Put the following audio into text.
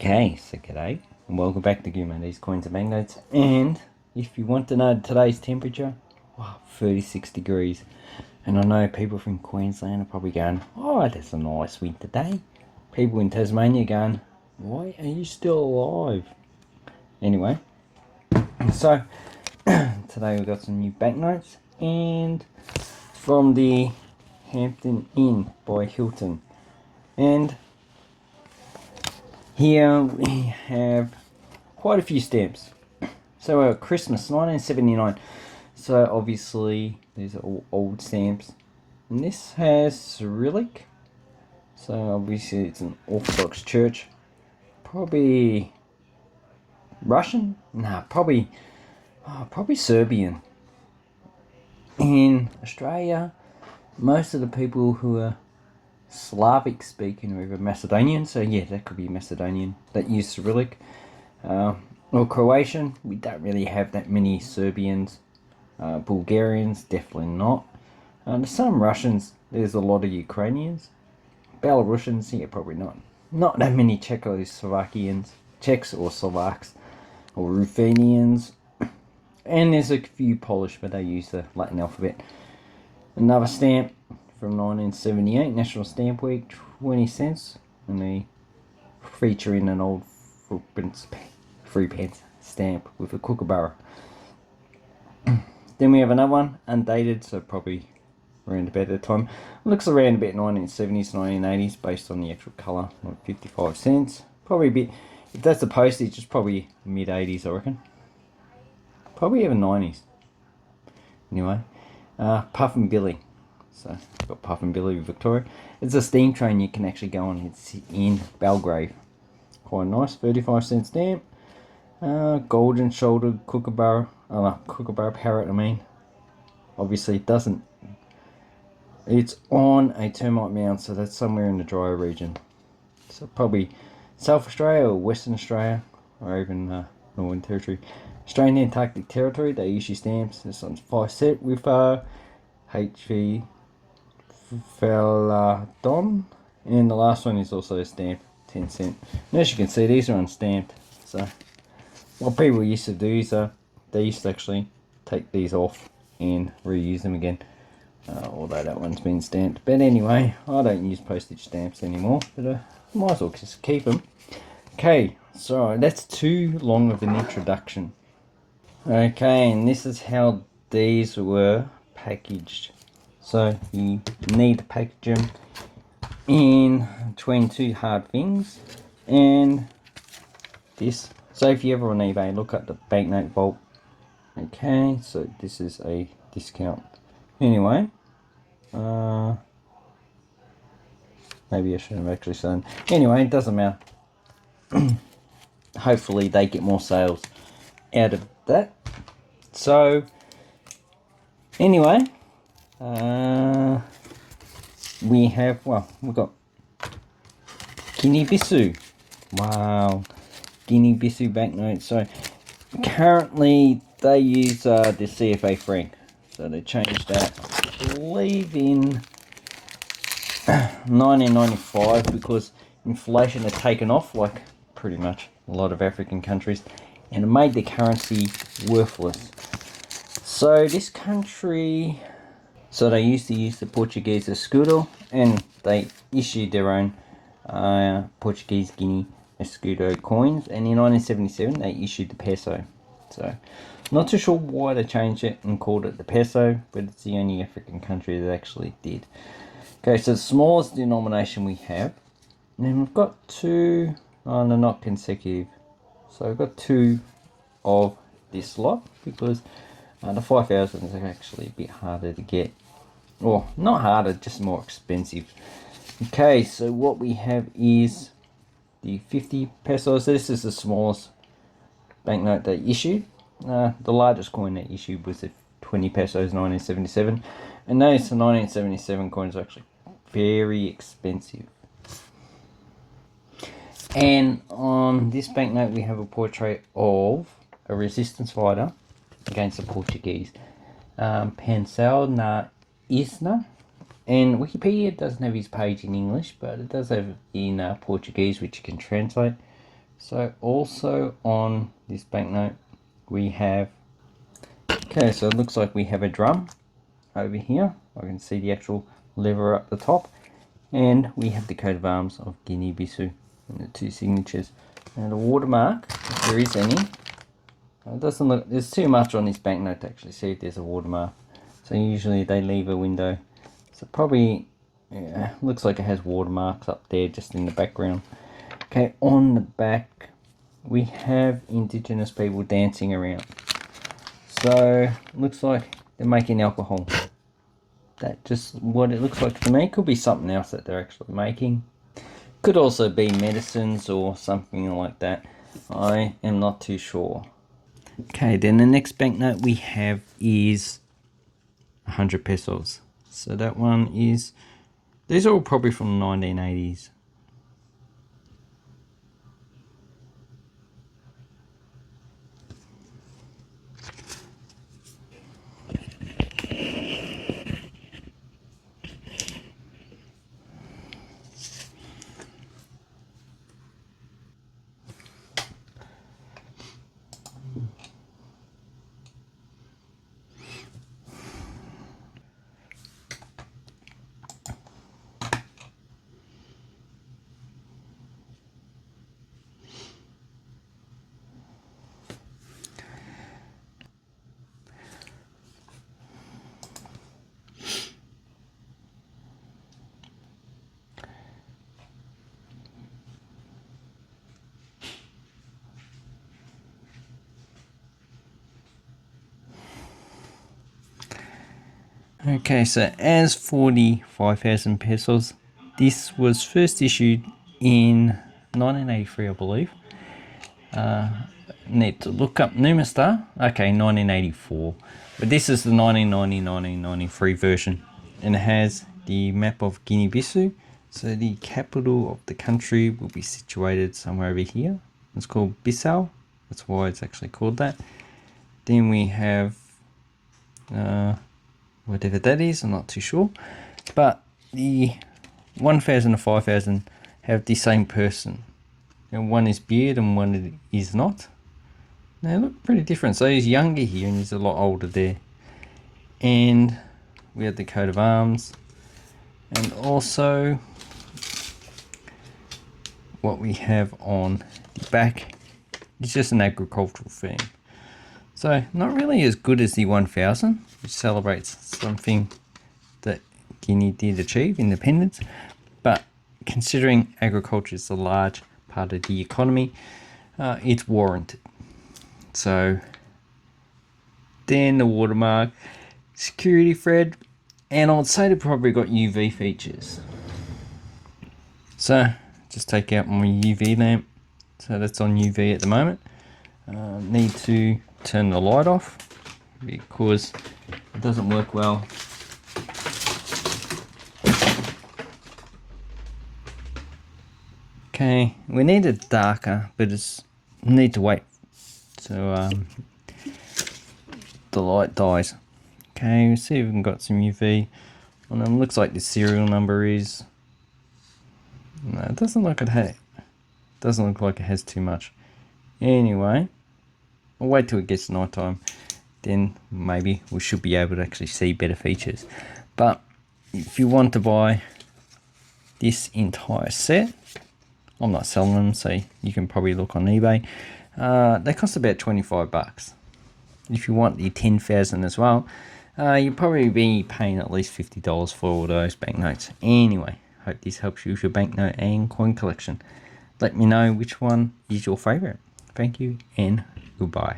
Okay, so g'day and welcome back to Guinea, these coins and banknotes. And if you want to know today's temperature, wow, 36 degrees. And I know people from Queensland are probably going, oh, that's a nice winter day. People in Tasmania going, why are you still alive? Anyway, so today we've got some new banknotes and from the Hampton Inn by Hilton. And here we have quite a few stamps. So Christmas 1979. So obviously these are all old stamps. And this has Cyrillic. So obviously it's an Orthodox church. Probably Russian? Nah, probably Serbian. In Australia, most of the people who are Slavic speaking or even Macedonian, so yeah, that could be Macedonian that use Cyrillic, or Croatian. We don't really have that many Serbians. Bulgarians, definitely not. There's some Russians, there's a lot of Ukrainians. Belarusians, yeah, probably not that many Czechoslovakians, Czechs or Slovaks or Ruthenians, and there's a few Polish, but they use the Latin alphabet. Another stamp from 1978, National Stamp Week, 20 cents, and they feature in an old free pence stamp with a kookaburra. Then we have another one, undated, so probably around about that time. Looks around about 1970s, 1980s, based on the actual colour, like 55 cents. Probably a bit, if that's the postage, it's probably mid 80s, I reckon. Probably even 90s. Anyway, Puff and Billy. So, got Puff and Billy, Victoria. It's a steam train you can actually go on. It's in Belgrave. Quite nice, 35 cent stamp. Golden shouldered kookaburra. Kookaburra parrot, I mean. Obviously, it doesn't. It's on a termite mound, so that's somewhere in the drier region. So, probably South Australia or Western Australia, or even Northern Territory. Australian Antarctic Territory, they issue stamps. This one's 5 cent with HV Feladon, and the last one is also a stamp, 10 cent. And as you can see, these are unstamped. So what people used to do is they used to actually take these off and reuse them again, although that one's been stamped. But anyway, I don't use postage stamps anymore, but I might as well just keep them. Okay, so that's too long of an introduction. Okay, and this is how these were packaged. So you need to package them in between two hard things and this. So if you ever on eBay, look up the banknote vault. Okay, so this is a discount. Anyway, maybe I shouldn't have actually said. Anyway, it doesn't matter. Hopefully they get more sales out of that. So anyway, we've got Guinea-Bissau. Wow, Guinea-Bissau banknotes. So currently they use the CFA franc. So they changed that, I believe, in 1995 because inflation had taken off, like pretty much a lot of African countries, and it made the currency worthless. So this country, so they used to use the Portuguese escudo, and they issued their own Portuguese Guinea escudo coins, and in 1977 they issued the peso. So not too sure why they changed it and called it the peso, but it's the only African country that actually did. Okay, so the smallest denomination we have, and we've got two, they're not consecutive, so we've got two of this lot because the 5,000 is actually a bit harder to get, or not harder, just more expensive. Okay, so what we have is the 50 pesos. This is the smallest banknote they issued. The largest coin they issued was the 20 pesos 1977, and those 1977 coins are actually very expensive. And on this banknote we have a portrait of a resistance fighter against the Portuguese, Pensão na Isna. And Wikipedia doesn't have his page in English, but it does have in Portuguese, which you can translate. So also on this banknote we have, okay, so it looks like we have a drum over here. I can see the actual lever up the top, and we have the coat of arms of Guinea-Bissau and the 2 signatures. And a watermark, if there is any. It doesn't look, there's too much on this banknote to actually see if there's a watermark. So usually they leave a window. So probably, yeah, looks like it has watermarks up there just in the background. Okay, on the back we have indigenous people dancing around. So looks like they're making alcohol. That just what it looks like to me. Could be something else that they're actually making. Could also be medicines or something like that. I am not too sure. Okay, then the next banknote we have is 100 pesos. So that one is, these are all probably from the 1980s. Okay, so as for the 5,000 pesos, this was first issued in 1983, I believe. Need to look up Numastar. Okay, 1984. But this is the 1993 version. And it has the map of Guinea-Bissau. So the capital of the country will be situated somewhere over here. It's called Bissau. That's why it's actually called that. Then we have whatever that is, I'm not too sure. But the 1,000 and 5,000 have the same person. And one is beard and one is not. They look pretty different. So he's younger here and he's a lot older there. And we have the coat of arms. And also what we have on the back is just an agricultural theme. So not really as good as the 1,000, which celebrates something that Guinea did achieve, independence. But considering agriculture is a large part of the economy, it's warranted. So then the watermark, security thread, and I'd say they probably got UV features. So just take out my UV lamp. So that's on UV at the moment. Need to turn the light off because it doesn't work well. Okay, we need it darker, but it's need to wait so the light dies. Okay, we'll see if we can got some UV on them. Looks like the serial number is, no, it doesn't look like it has too much. Anyway, I'll wait till it gets nighttime, then maybe we should be able to actually see better features. But if you want to buy this entire set, I'm not selling them, so you can probably look on eBay. They cost about 25 bucks. If you want the 10,000 as well, you'll probably be paying at least $50 for all those banknotes. Anyway, hope this helps you with your banknote and coin collection. Let me know which one is your favorite. Thank you and goodbye.